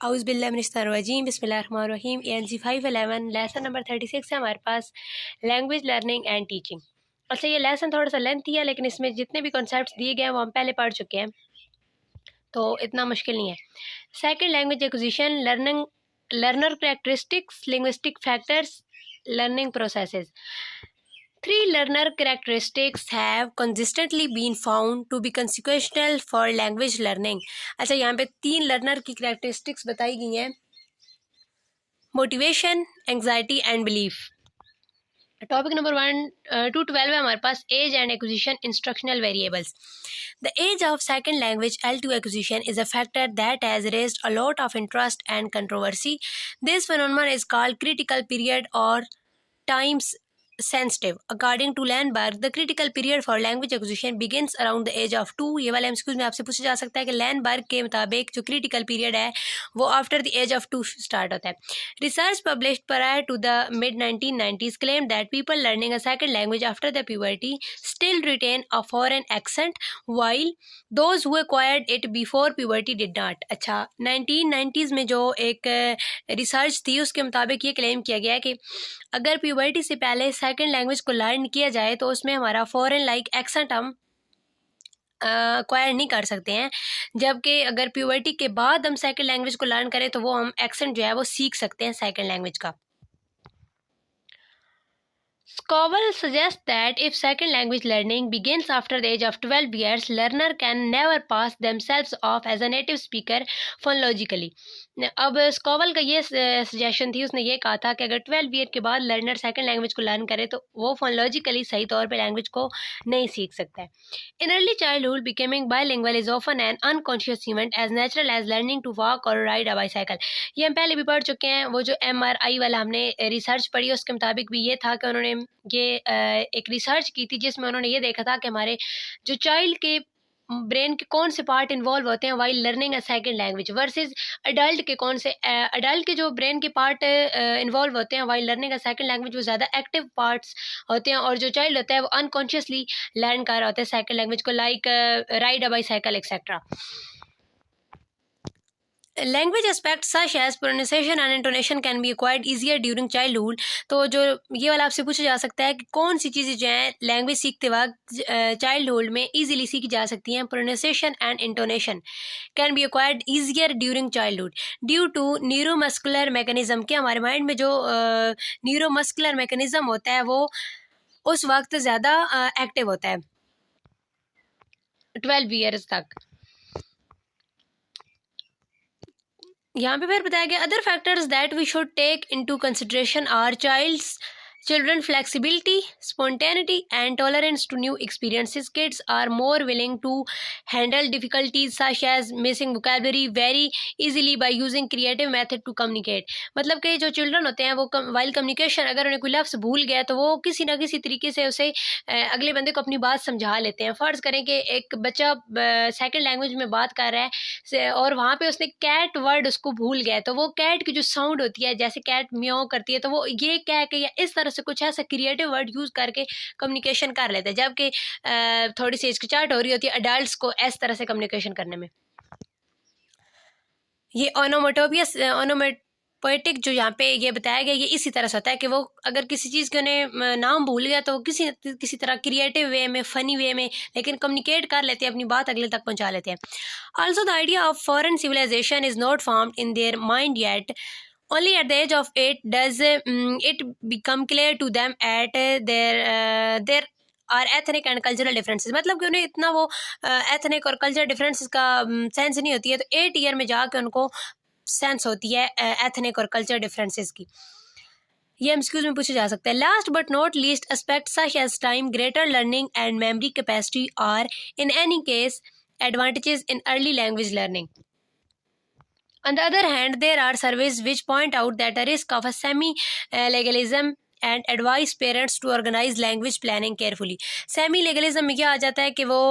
औज़ुबिल्लाहिमिनश्शैतानिर्रजीम बिस्मिल्लाहिर्रहमानिर्रहीम। ENC 511 lesson number 36 है हमारे पास, लैंग्वेज लर्निंग एंड टीचिंग। अच्छा, ये लेसन थोड़ा सा लेंथी है, लेकिन इसमें जितने भी कॉन्सेप्ट्स दिए गए हैं वो हम पहले पढ़ चुके हैं, तो इतना मुश्किल नहीं है। Second, language acquisition, learner characteristics, linguistic factors, learning processes. Three learner characteristics have consistently been found to be consequential for language learning. अच्छा, यहाँ पे 3 लर्नर की कैरेक्टरिस्टिक्स बताई गई हैं: motivation, anxiety and belief. Topic number 1 to 12 है हमारे पास, age and acquisition instructional variables. The age of second language L2 acquisition is a factor that has raised a lot of interest and controversy. This phenomenon is called critical period or times sensitive. According to Landberg, the critical period for language acquisition begins around the age of 2. ये वाला MCQs में आपसे पूछा जा सकता है कि लैंडबर्ग के मुताबिक जो क्रिटिकल पीरियड है वो after the age of 2 start होता है। Research published prior to the mid 1990s claimed that people learning a second language after the puberty still retain a foreign accent while those who acquired it before puberty did not. अच्छा, 1990s में जो एक research थी उसके मुताबिक ये claim किया गया कि अगर प्यूबर्टी से पहले सेकंड लैंग्वेज को लर्न किया जाए तो उसमें हमारा फॉरेन लाइक एक्सेंट हम एक्वायर नहीं कर सकते हैं, जबकि अगर प्यूबर्टी के बाद हम सेकंड लैंग्वेज को लर्न करें तो वो हम एक्सेंट जो है वो सीख सकते हैं सेकंड लैंग्वेज का। Scoville suggests that if second language learning begins after the age of 12 years, learner can never pass themselves off as a native speaker phonologically. अब स्कॉवल का ये सजेशन थी, उसने ये कहा था कि अगर 12 ईयर के बाद लर्नर सेकंड लैंग्वेज को लर्न करे तो वो फोनोलॉजिकली सही तौर पे लैंग्वेज को नहीं सीख सकता है। In early childhood becoming bilingual is often an unconscious event as natural as learning to walk और राइड अ बाईसाइकिल। ये हम पहले भी पढ़ चुके हैं। वो जो MRI वाला हमने रिसर्च पढ़ी उसके मुताबिक भी ये था कि उन्होंने ये एक रिसर्च की थी जिसमें उन्होंने ये देखा था कि हमारे जो चाइल्ड के ब्रेन के कौन से पार्ट इन्वॉल्व होते हैं while learning a second language versus adult के कौन से अडल्ट के जो ब्रेन के पार्ट इन्वॉल्व होते हैं while learning a second language वो ज़्यादा एक्टिव पार्ट्स होते हैं, और जो चाइल्ड होता है वो अनकॉन्शियसली लर्न कर रहा होता है सेकंड लैंग्वेज को, like ride a bicycle etcetera. Language aspect such as pronunciation and intonation can be acquired easier during childhood. तो जो ये वाला आपसे पूछा जा सकता है कि कौन सी चीज़ें जो हैं लैंग्वेज सीखते वक्त चाइल्डहुड में ईजिली सीखी जा सकती हैं। Pronunciation and intonation can be acquired easier during childhood due to neuromuscular mechanism, के हमारे माइंड में जो न्यूरोमस्कुलर मैकेनिज्म होता है वो उस वक्त ज़्यादा एक्टिव होता है 12 ईयर्स तक। यहाँ पे फिर बताया गया other factors that we should take into consideration are children flexibility, spontaneity and tolerance to new experiences. Kids are more willing to handle difficulties such as missing vocabulary very easily by using creative method to communicate. मतलब कि जो children होते हैं वो while communication अगर उन्हें कोई लफ्ज़ भूल गया तो वो किसी ना किसी तरीके से उसे अगले बंदे को अपनी बात समझा लेते हैं। फ़र्ज़ करें कि एक बच्चा सेकंड लैंग्वेज में बात कर रहा है और वहाँ पे उसने कैट वर्ड उसको भूल गया, तो वो कैट की जो साउंड होती है जैसे कैट म्याऊ करती है तो वो ये कह के या इस तरह से कुछ ऐसा क्रिएटिव वर्ड यूज़ करके कम्युनिकेशन कर लेते हैं, जबकि थोड़ी सी हिचकिचाहट हो रही होती है अडल्ट्स को इस तरह से कम्युनिकेशन करने में। ये ओनोमेटोपोएटिक जो यहाँ पे ये बताया गया ये इसी तरह से होता है कि वो अगर किसी चीज़ के उन्हें नाम भूल गया तो वो किसी तरह क्रिएटिव वे में, फनी वे में, लेकिन कम्युनिकेट कर लेते हैं, अपनी बात अगले तक पहुँचा लेते हैं। Also the idea of foreign civilisation is not formed in their mind yet. Only at the age of 8 does it become clear to them at there are ethnic and cultural differences. मतलब कि उन्हें इतना वो ethnic और cultural differences का sense नहीं होती है, तो 8 ईयर में जाके उनको सेंस होती है एथनिक और कल्चरल डिफरेंसेस की। ये एमसीक्यूज में पूछा जा सकता है। Last but not least aspect such as time, greater learning and memory capacity are in any case advantages in early language learning. On the other hand, there are surveys which point out that the risk of a semi-legalism and advise parents to organize language planning carefully. Semi-legalism में क्या आ जाता है कि वो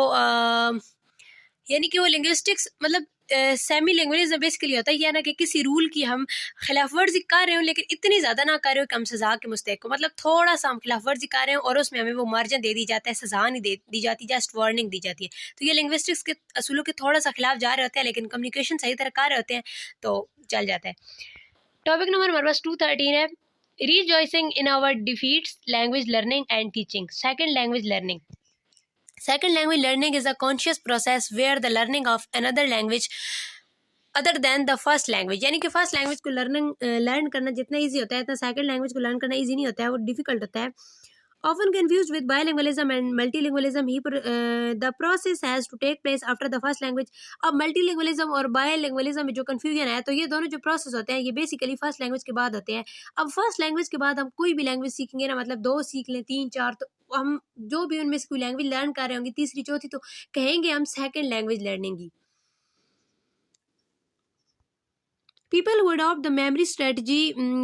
यानी कि वो linguistics मतलब सेमी लैंग्वेज बेसिकली होता है यह ना कि किसी रूल की हम खिलाफ वर्जी कर रहे हो लेकिन इतनी ज़्यादा ना कर रहे हो कि हम सज़ा के मुस्तहिक हो, मतलब थोड़ा सा हम खिलाफ वर्जी कर रहे हो और उसमें हमें वो मार्जिन दे दी जाता है, सज़ा नहीं दी जाती, जस्ट वार्निंग दी जाती है। तो ये लिंग्विस्टिक्स के असूलों के थोड़ा सा खिलाफ जा रहे होते हैं लेकिन कम्युनिकेशन सही तरह कर रहे होते हैं, तो चल जाता है। टॉपिक नंबर हमारे पास 213 है, rejoicing in our defeats, language learning and teaching. Second language learning. Second language learning is a conscious process where the learning of another language other than the first language, यानी कि first language को learn करना जितना easy होता है इतना second language को learn करना ईजी नहीं होता है, वो डिफिकल्ट होता है। Often confused with bilingualism and multilingualism, the process has to take place after the first language. अब multilingualism और bilingualism में जो confusion है, तो ये दोनों जो process होते हैं ये बेसिकली फर्स्ट लैंग्वेज के बाद होते हैं। अब फर्स्ट लैंग्वेज के बाद हम कोई भी लैंग्वेज सीखेंगे ना, मतलब 2 सीख लें 3 4, तो हम जो भी उनमें से कोई लैंग्वेज लर्न कर रहे होंगे तीसरी चौथी, तो कहेंगे हम सेकेंड लैंग्वेज लर्निंग की। People who adopt the memory strategy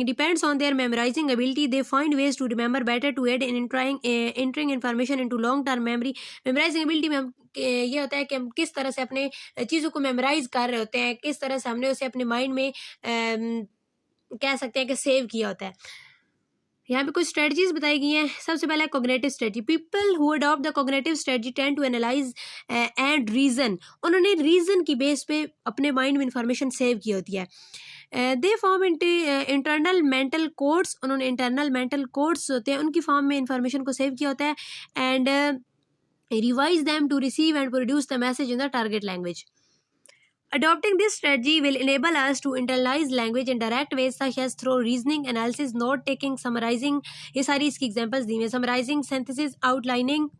depends on their memorizing ability. They find ways to remember better to aid in entering information into long-term memory. Memorizing ability में हम ये होता है कि हम किस तरह से अपने चीज़ों को मेमोराइज कर रहे होते हैं, किस तरह से हमने उसे अपने माइंड में कह सकते हैं कि सेव किया होता है। यहाँ पे कुछ स्ट्रेटजीज बताई गई हैं। सबसे पहला cognitive strategy. People who adopt the cognitive strategy tend to analyse and reason. उन्होंने रीजन की बेस पे अपने माइंड में इंफॉर्मेशन सेव की होती है। They form internal mental codes. उन्होंने इंटरनल मेंटल कोड्स होते हैं उनकी फॉर्म में इंफॉर्मेशन को सेव किया होता है। And revise them to receive and produce the message in the target language. Adopting this strategy will enable us to internalize language in direct ways such as through reasoning, analysis, note taking, summarizing। ये सारी इसकी examples दी हैं। Summarizing, synthesis, outlining,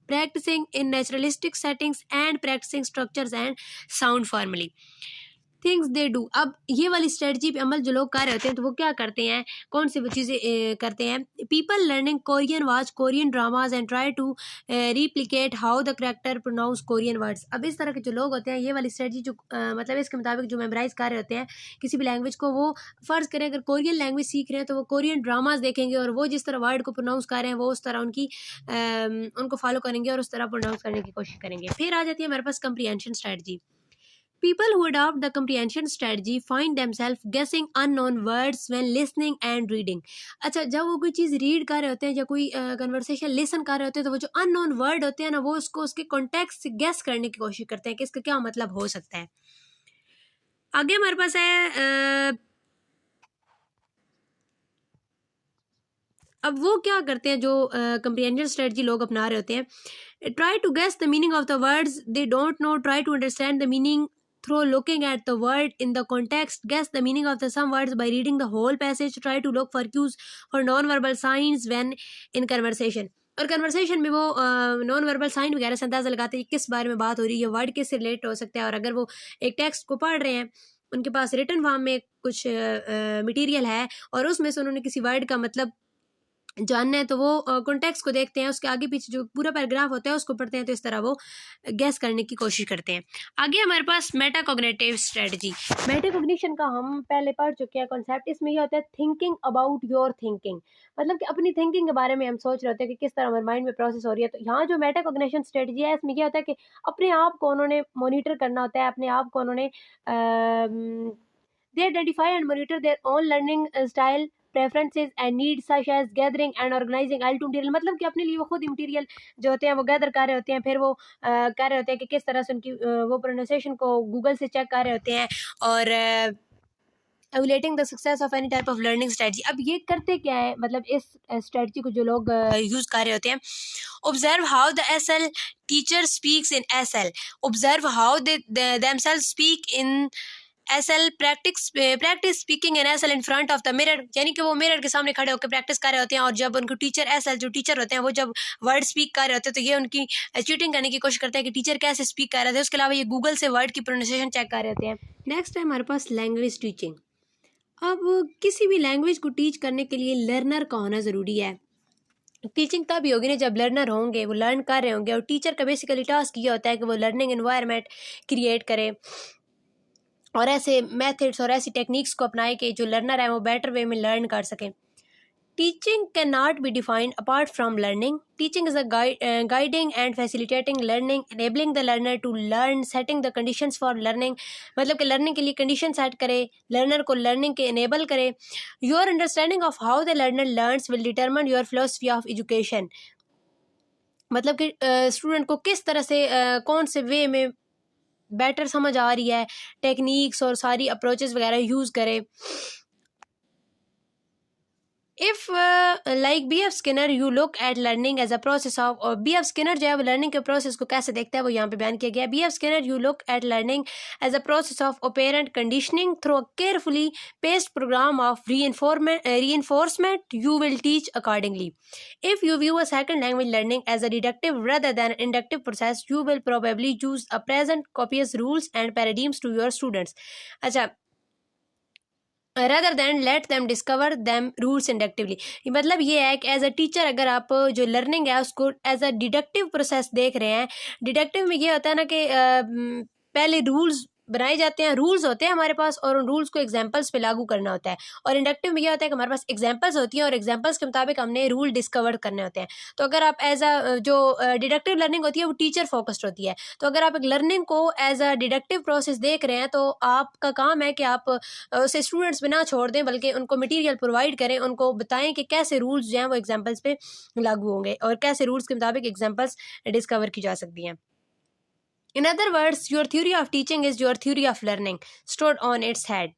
practicing in naturalistic settings and practicing structures and sound formally। Things they do. अब ये वाली strategy पे अमल जो लोग कर रहे होते हैं तो वो क्या करते हैं, कौन सी चीज़ें करते हैं। People learning Korean watch Korean dramas and try to replicate how the character pronounce Korean words. अब इस तरह के जो लोग होते हैं ये वाली स्ट्रेटजी जो मतलब इसके मुताबिक जो मेमोराइज कर रहे होते हैं किसी भी लैंग्वेज को, वो फ़र्ज़ करें अगर कोरियन लैंग्वेज सीख रहे हैं तो वो कोरियन ड्रामाज देखेंगे और वो जिस तरह वर्ड को प्रोनाउंस कर रहे हैं वो उस तरह उनको फॉलो करेंगे और उस तरह प्रोनाउंस करने की कोशिश करेंगे। फिर आ जाती है हमारे पास comprehension strategy. People who adopt the comprehension strategy find themselves guessing unknown words when listening and reading। अच्छा, जब वो कोई चीज़ रीड कर रहे होते हैं या कोई कन्वर्सेशन लिसन कर रहे होते हैं तो वो जो अननोन वर्ड होते हैं ना, वो उसको उसके कॉन्टेक्स्ट से गेस करने की कोशिश करते हैं कि इसका क्या मतलब हो सकता है। आगे हमारे पास है अब वो क्या करते हैं जो कंप्रीहेंशन स्ट्रेटजी लोग अपना रहे होते हैं। Try to guess the meaning of the words they don't know, try to understand the meaning through looking at the word in the context, guess the meaning of the some words by reading the whole passage, try to look for cues for non-verbal signs when in conversation। और conversation में वो non verbal sign वगैरह से अंदाज़ा लगाते हैं किस बारे में बात हो रही है, वर्ड किससे रिलेट हो सकता है। और अगर वो एक टेक्स्ट को पढ़ रहे हैं, उनके पास रिटन फॉर्म में कुछ मटीरियल है और उसमें से उन्होंने किसी वर्ड का मतलब जानना है तो वो कॉन्टेक्स्ट को देखते हैं, उसके आगे पीछे जो पूरा पैराग्राफ होता है उसको पढ़ते हैं, तो इस तरह वो गैस करने की कोशिश करते हैं। आगे हमारे पास मेटाकॉग्निटिव स्ट्रेटजी। मेटाकॉग्निशन का हम पहले पढ़ चुके हैं कॉन्सेप्ट। इसमें ये होता है थिंकिंग अबाउट योर थिंकिंग, मतलब कि अपनी थिंकिंग के बारे में हम सोच रहे होते हैं कि किस तरह हमारे माइंड में प्रोसेस हो रही है। तो यहाँ जो मेटाकॉग्निशन स्ट्रेटजी है इसमें क्या होता है कि अपने आप को उन्होंने मोनिटर करना होता है, अपने आप को उन्होंने they identify and monitor their own learning style, preferences and needs such as gathering and organising L two material. मतलब कि अपने लिए वो खुद मटीरियल जो होते हैं वो गैदर कर रहे होते हैं, फिर वो कर रहे होते हैं कि किस तरह से उनकी वो प्रोनाउंसिएशन को गूगल से चेक कर रहे होते हैं और evaluating the success of any type of learning strategy. अब ये करते क्या है, मतलब इस स्ट्रेटजी को जो लोग यूज़ कर रहे होते हैं। Observe how the SL teacher speaks in SL, observe how they themselves speak in SL, practice speaking in SL in front of the mirror, यानी कि वो मिरर के सामने खड़े होकर प्रैक्टिस कर रहे होते हैं। और जब उनको टीचर एसएल जो टीचर होते हैं वो जब वर्ड स्पीक कर रहे होते हैं तो ये उनकी चीटिंग करने की कोशिश करते हैं कि टीचर कैसे स्पीक कर रहे थे। उसके अलावा ये गूगल से वर्ड की प्रोनाउंसिएशन चेक कर रहे होते हैं। नेक्स्ट है हमारे पास लैंग्वेज टीचिंग। अब किसी भी लैंग्वेज को टीच करने के लिए लर्नर का होना ज़रूरी है। टीचिंग तभी होगी ना जब लर्नर होंगे, वो लर्न कर रहे होंगे। और टीचर का बेसिकली टास्क ये होता है कि वो लर्निंग एनवायरनमेंट क्रिएट करे और ऐसे मेथड्स और ऐसी टेक्निक्स को अपनाए कि जो लर्नर है वो बेटर वे में लर्न कर सकें। Teaching can not be defined apart from learning. Teaching is a guiding and facilitating learning, enabling the learner to learn, setting the conditions for learning, मतलब कि लर्निंग के लिए कंडीशन सेट करे, learner को learning के enable करे। Your understanding of how the learner learns will determine your philosophy of education, मतलब कि स्टूडेंट को किस तरह से कौन से वे में बेटर समझ आ रही है, टेक्निक्स और सारी अप्रोचेस वगैरह यूज़ करे। If like B F Skinner you look at learning as a process of, और बी एफ स्किनर जो है वो लर्निंग के प्रोसेस को कैसे देखता है वो यहाँ पे बयान किया गया है। B F Skinner you look at learning as a process of operant conditioning through a carefully paced programme of reinforcement you will teach accordingly. If you view a second language learning as a deductive rather than inductive process, you will probably use a present copious rules and paradigms to your students. अच्छा, rather than let them discover them rules inductively, मतलब ये है कि as a teacher अगर आप जो learning है उसको एज अ डिडक्टिव प्रोसेस देख रहे हैं। डिडक्टिव में ये होता है ना कि पहले रूल्स बनाए जाते हैं, रूल्स होते हैं हमारे पास और उन रूल्स को एग्जांपल्स पे लागू करना होता है। और इंडक्टिव में ये होता है कि हमारे पास एग्जांपल्स होती हैं और एग्जांपल्स के मुताबिक हमने रूल डिस्कवर करने होते हैं। तो अगर आप एज अ जो डिडक्टिव लर्निंग होती है वो टीचर फोकस्ड होती है, तो अगर आप एक लर्निंग को एज अ डिडक्टिव प्रोसेस देख रहे हैं तो आपका काम है कि आप उसे स्टूडेंट्स पे ना छोड़ दें, बल्कि उनको मटेरियल प्रोवाइड करें, उनको बताएं कि कैसे रूल्स जो हैं वो एग्जांपल्स पे लागू होंगे और कैसे रूल्स के मुताबिक एग्जांपल्स डिस्कवर की जा सकती हैं। In other words, your theory of teaching is your theory of learning stood on its head.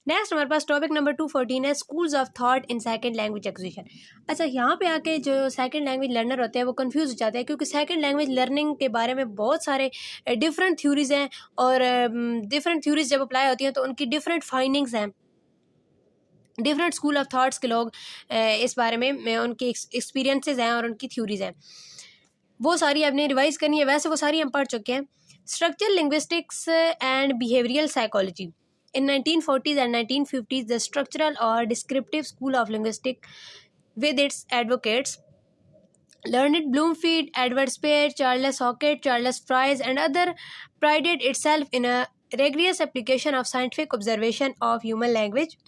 Next हमारे पास टॉपिक नंबर 214 है schools of thought in second language acquisition. अच्छा, यहाँ पे आके जो सेकंड लैंग्वेज लर्नर होते हैं वो कंफ्यूज हो जाते हैं, क्योंकि सेकंड लैंग्वेज लर्निंग के बारे में बहुत सारे डिफरेंट थ्योरीज हैं और डिफरेंट थ्योरीज जब अप्लाई होती हैं तो उनकी डिफरेंट फाइंडिंग्स हैं। डिफरेंट स्कूल ऑफ थॉट्स के लोग इस बारे में उनके एक्सपीरियंसेस हैं और उनकी थ्योरीज हैं, वो सारी आपने रिवाइज करनी है। वैसे वो सारी हम पढ़ चुके हैं। Structural linguistics and behavioural psychology. In 1940s and 1950s, the structural or descriptive school of linguistics, with its advocates Leonard Bloomfield, Edward Spear, Charles Hockett, Charles Fries, and others, prided itself in a rigorous application of scientific observation of human language.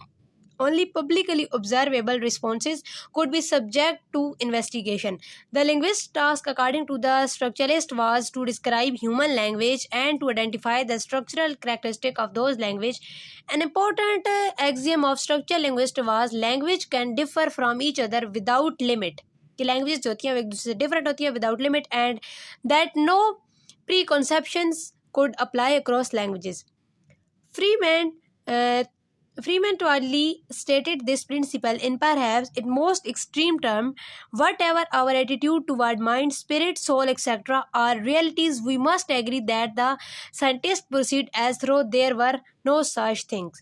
Only publicly observable responses could be subject to investigation. The linguist's task, according to the structuralist, was to describe human language and to identify the structural characteristic of those language. An important axiom of structural linguist was language can differ from each other without limit. कि language जो होती हैं वो एक दूसरे से different होती है without limit, and that no preconceptions could apply across languages. Freeman broadly stated this principle in perhaps its most extreme term: whatever our attitude toward mind, spirit, soul, etc. are realities, we must agree that the scientists proceed as though there were no such things.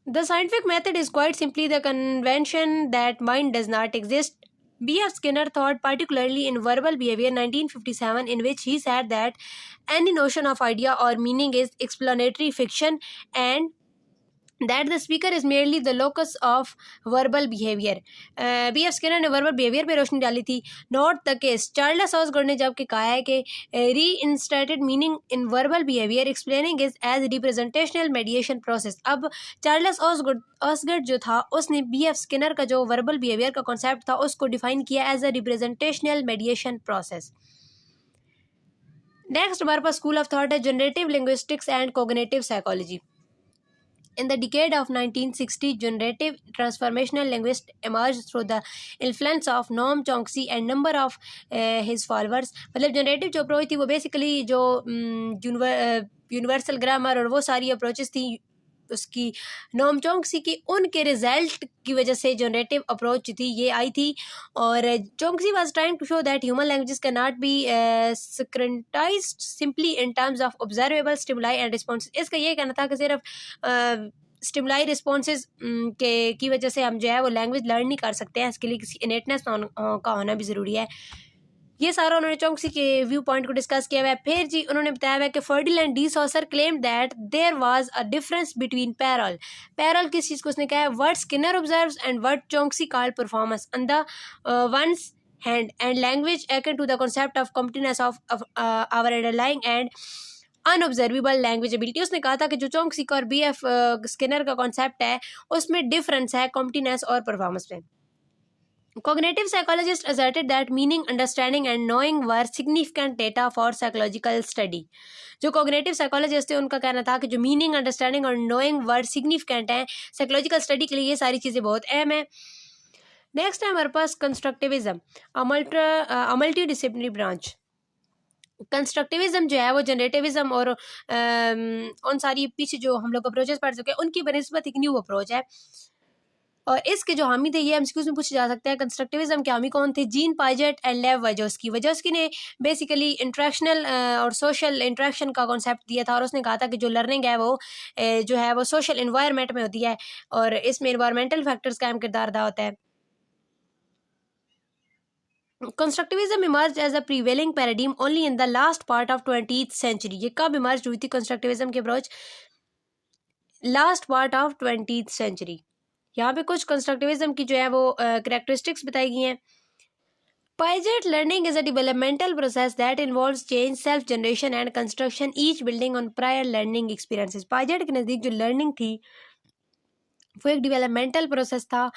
The scientific method is quite simply the convention that mind does not exist. B.F. Skinner thought particularly in Verbal Behavior 1957, in which he said that any notion of idea or meaning is explanatory fiction and that the speaker is merely the locus of verbal behavior. B.F. Skinner ने verbal behavior पे रोशनी डाली थी. Not the case. Charles Osgood ने जबकि कहा है कि reinstated meaning in verbal behavior explaining is as representational mediation process. अब चार्ल्स ऑसगर्ड जो था उसने B.F. स्किनर का जो verbal behavior का कॉन्सेप्ट था उसको डिफाइन किया as a representational mediation process. Next हमारे पास स्कूल ऑफ थॉट है generative linguistics and cognitive psychology. In the decade of 1960, generative transformational linguists emerged through the influence of Noam Chomsky and number of his followers. मतलब generative जो approach थी वो basically जो universal grammar और वो सारी approaches थी उसकी नोम चोंक्सी की, उनके रिजल्ट की वजह से जनरेटिव अप्रोच थी ये आई थी। और Chomsky was trying to show that human languages can not be synchronized simply in terms of observable stimuli and response. इसका ये कहना था कि सिर्फ स्टिमुलाई रिस्पॉन्सेज के की वजह से हम जो है वो लैंग्वेज लर्न नहीं कर सकते हैं, इसके लिए किसी इनेटनेस का होना भी ज़रूरी है। ये सारा उन्होंने चोंक्सी के व्यू पॉइंट को डिस्कस किया हुआ है। फिर जी उन्होंने बताया हुआ है कि Ferdinand and de Saussure claim that there was a difference between parole. Parole किस चीज़ को उसने कहा है? What Skinner observes and what Chomsky called performance on the ones hand and language according to the concept of completeness of our underlying and unobservable language ability. उसने कहा था कि जो चोंक्सी का और B.F. स्किनर का कॉन्सेप्ट है उसमें डिफरेंस है कॉम्प्लीटनेस और परफॉर्मेंस में। Cognitive psychologists asserted that meaning, understanding and knowing were significant data for psychological study. जो cognitive psychologists थे उनका कहना था कि जो meaning, understanding और knowing were significant हैं psychological study के लिए, ये सारी चीज़ें बहुत अहम हैं। नेक्स्ट है हमारे पास constructivism, a multidisciplinary branch. Constructivism जो है वो जनरेटिविज्म और उन सारी पीछे जो हम लोग अप्रोचेस पढ़ चुके हैं उनकी बनस्बत एक न्यू अप्रोच है। और इसके जो हामी थे ये एमसीक्यूज में पूछे जा सकते हैं। कंस्ट्रक्टिविज्म के हामी कौन थे? जीन पाइजेट एंड लेव वाइजोस्की। वाइजोस्की ने बेसिकली इंटरेक्शनल और सोशल इंटरेक्शन का कॉन्सेप्ट दिया था और उसने कहा था कि जो लर्निंग है वो जो है वो सोशल इन्वायरमेंट में होती है और इसमें इन्वायरमेंटल फैक्टर्स का अहम किरदार अदा होता है। Constructivism emerge as a prevailing paradigm only in the last part of 20th century. ये कब इमर्ज हुई थी कंस्ट्रक्टिविज्म की approach? Last part of 20th century. यहाँ पे कुछ कंस्ट्रक्टिविज्म की जो है वो करेक्टरिस्टिक्स बताई गई हैं। Piaget learning is a developmental process that involves change, self-generation and construction, each building on prior learning experiences. Piaget के नज़दीक जो लर्निंग थी वो एक डिवेलपमेंटल प्रोसेस था,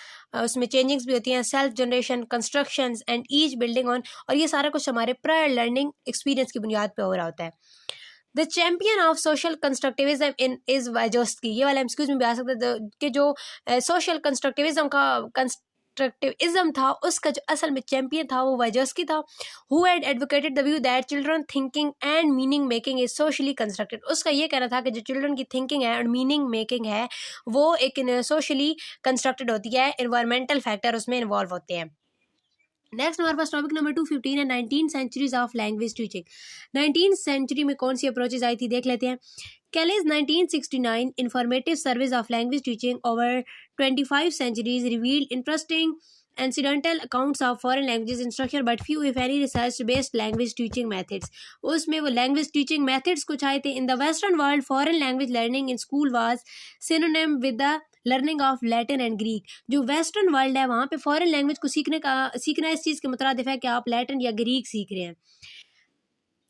उसमें चेंजिंग्स भी होती हैं, self generation, constructions and each building on, और ये सारा कुछ हमारे प्रायर लर्निंग एक्सपीरियंस की बुनियाद पे हो रहा होता है। The champion of social constructivism in is Vygotsky. ये वाला एमसीक्यूज में भी आ सकता है कि जो सोशल कंस्ट्रक्टिविज्म का कंस्ट्रक्टिविज्म था उसका जो असल में चैंपियन था वो वाइजोस्की था। Who had advocated the view that children thinking and meaning making is socially constructed. उसका ये कहना था कि जो चिल्ड्रन की थिंकिंग है और मीनिंग मेकिंग है वो एक सोशली कंस्ट्रक्टेड होती है, इन्वायरमेंटल फैक्टर उसमें इन्वॉल्व होते हैं। नेक्स्ट हमारे पास टॉपिक नंबर 215 है 19 centuries of language teaching. 19th century में कौन सी अप्रोचेज आई थी देख लेते हैं। Kelly's 1969 informative service of language teaching over 25 centuries revealed interesting incidental accounts of foreign languages instruction but few if any research based language teaching methods। उसमें वो language teaching methods कुछ आए थे। In the western world foreign language learning in school was synonym with the learning of Latin and Greek. जो western world है वहाँ पे foreign language को सीखना इस चीज़ के मुतरादिफ है कि आप लैटिन या ग्रीक सीख रहे हैं,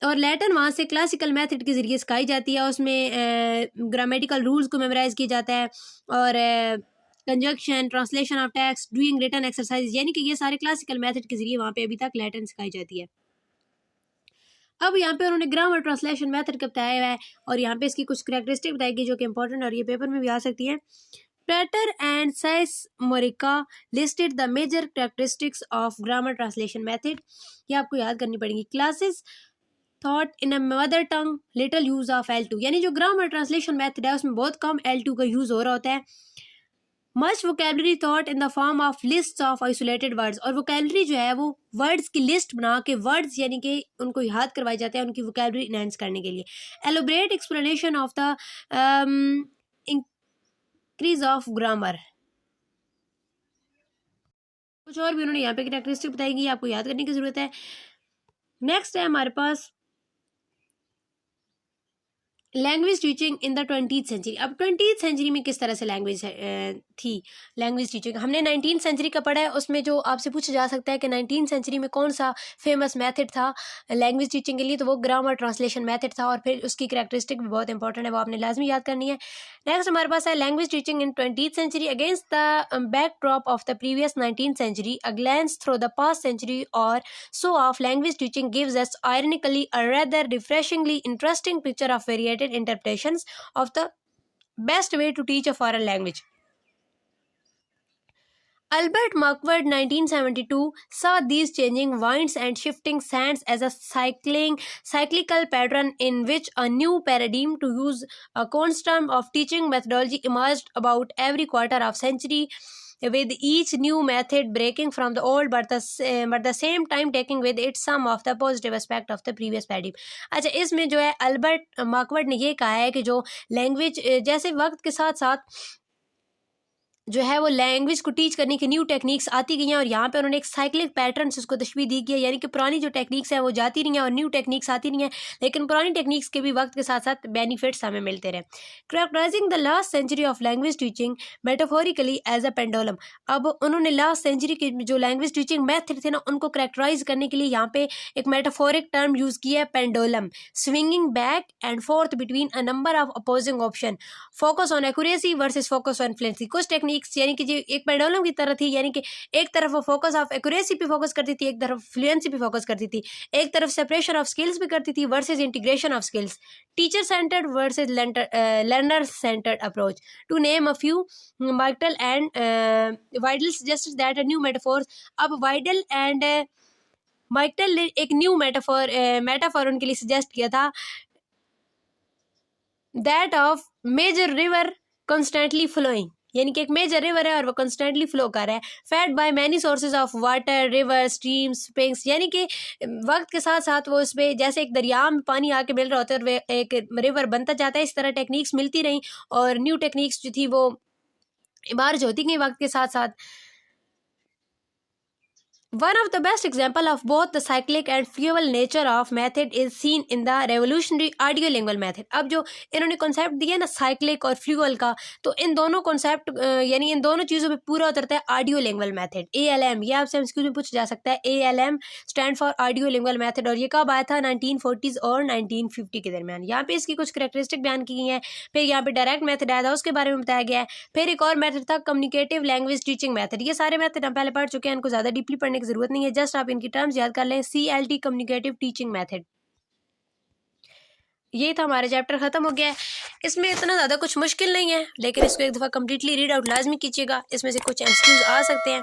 और लैटिन वहाँ से क्लासिकल मेथड के ज़रिए सिखाई जाती है, उसमें ग्रामेटिकल रूल्स को मेमोराइज किया जाता है और conjunction, translation of text, doing written exercise, यानी कि ये सारे क्लासिकल मेथड के ज़रिए वहाँ पे अभी तक लैटिन सिखाई जाती है। अब यहाँ पे उन्होंने ग्रामर ट्रांसलेशन मेथड का बताया हुआ है और यहाँ पे इसकी कुछ करेक्टरिस्टिक बताई गई जो कि इंपॉर्टेंट और ये पेपर में भी आ सकती है। Prater and Says-Morica listed the major characteristics of grammar translation method। ये आपको याद करनी पड़ेगी। Classes taught in a mother tongue, little use of L2। यानी जो ग्रामर ट्रांसलेशन मेथड है उसमें बहुत कम L2 का यूज़ हो रहा होता है। Much vocabulary taught in the form of lists of isolated words। और vocabulary जो है वो वर्ड्स की लिस्ट बना के वर्ड्स यानी कि उनको याद करवाए जाते हैं उनकी vocabulary इनहेंस करने के लिए। Elaborate explanation of the increase of grammar। कुछ और भी उन्होंने यहाँ पे कैरेक्टरिस्टिक बताई गई, आपको याद करने की जरूरत है। नेक्स्ट है हमारे पास language teaching in the 20th century. अब 20th सेंचुरी में किस तरह से लैंग्वेज थी लैंग्वेज टीचिंग। हमने 19th सेंचुरी का पढ़ा है, उसमें जो आपसे पूछा जा सकता है कि 19th सेंचुरी में कौन सा फेमस मेथड था लैंग्वेज टीचिंग के लिए, तो वो ग्रामर ट्रांसलेशन मेथड था और फिर उसकी करेक्टरिस्टिक भी बहुत इंपॉर्टेंट है, वो आपने लाजमी याद करनी है। नेक्स्ट हमारे पास है language teaching in 20th century against the backdrop of the previous 19th century, a glance through the past century or so of language teaching gives us ironically a rather refreshingly interesting picture of varied interpretations of the best way to teach a foreign language। Albert Marquardt 1972 saw these changing winds and shifting sands as a cyclical pattern in which a new paradigm to use a constant of teaching methodology emerged about every quarter of century, with each new method breaking from the old but the same time taking with it some of the positive aspect of the previous paradigm। अच्छा, इसमें जो है Albert मार्क्वर्ट ने ये कहा है कि जो लैंग्वेज जैसे वक्त के साथ साथ जो है वो लैंग्वेज को टीच करने की न्यू टेक्निक्स आती गई हैं और यहाँ पे उन्होंने एक साइक्लिक पैटर्न से उसको तशबीह दी गई है, यानी कि पुरानी जो टेक्निक्स हैं वो जाती रही हैं और न्यू टेक्निक्स आती रही हैं, लेकिन पुरानी टेक्निक्स के भी वक्त के साथ साथ बेनिफिट्स हमें मिलते रहे। Characterising the last century of language teaching metaphorically as a pendulum. अब उन्होंने लास्ट सेंचुरी के जो लैंग्वेज टीचिंग मेथड थे ना उनको कैरेक्टराइज करने के लिए यहाँ पे एक मेटाफोरिक टर्म यूज़ किया है, pendulum, swinging back and fourth between a number of opposing option, focus on accuracy versus focus on fluency. कुछ टेक्निक्स यानी कि एक पेंडुलम की तरह थी, यानी कि एक तरफ वो फोकस ऑफ एक्यूरेसी पे फोकस करती थी, एक तरफ फ्लुएंसी पे फोकस करती थी, एक तरफ सेपरेशन ऑफ स्किल्स पे करती थी versus integration of skills, teacher centred versus learner centred approach. To name a few, Martel and Weidel suggested that a new metaphors. अब वाइडल एंड माइकल ने एक न्यू मेटाफोर उनके लिए सजेस्ट किया था, that of major river constantly flowing, यानी कि एक मेजर रिवर है और वो कंस्टेंटली फ्लो कर रहा है, fed by many sources of water, river, streams, springs, यानी कि वक्त के साथ साथ वो उसमें जैसे एक दरिया में पानी आके मिल रहा होता है और वे एक रिवर बनता जाता है, इस तरह टेक्निक्स मिलती रही और न्यू टेक्निक्स जो थी वो इमारज होती गई वक्त के साथ साथ। One of the best example of both the cyclic and fluval nature of method is seen in the revolutionary audiolingual method। अब जो इन्होंने कॉन्सेप्ट दिया ना साइक्लिक और फ्लूअल का, तो इन दोनों कॉन्सेप्ट यानी इन दोनों चीज़ों पे पूरा उतरता है ऑडियो लिंगुअल मेथड, ALM। ये आपसे एमसीक्यू में पूछा जा सकता है, ALM stand for audio lingual method, और ये कब आया था 1940s और 1950 के दरमियान। यहाँ पे इसकी कुछ करेक्टरिस्टिक बयान की गई हैं। फिर यहाँ पे डायरेक्ट मेथड आया था, उसके बारे में बताया गया है। फिर एक और मेथड था कम्युनिकेटिव लैंग्वेज टीचिंग मेथड। ये सारे मेथड हम पहले पढ़ चुके हैं, इनको ज़्यादा डीपली पढ़ने की जरूरत नहीं है, जस्ट आप इनकी टर्म्स याद कर लें। CLT communicative teaching method. ये था, हमारा चैप्टर खत्म हो गया है। इसमें इतना ज़्यादा कुछ मुश्किल नहीं है, लेकिन इसको एक दफ़ा कम्प्लीटली रीड आउट लाजमी कीजिएगा, इसमें से कुछ एमसीक्यूज आ सकते हैं।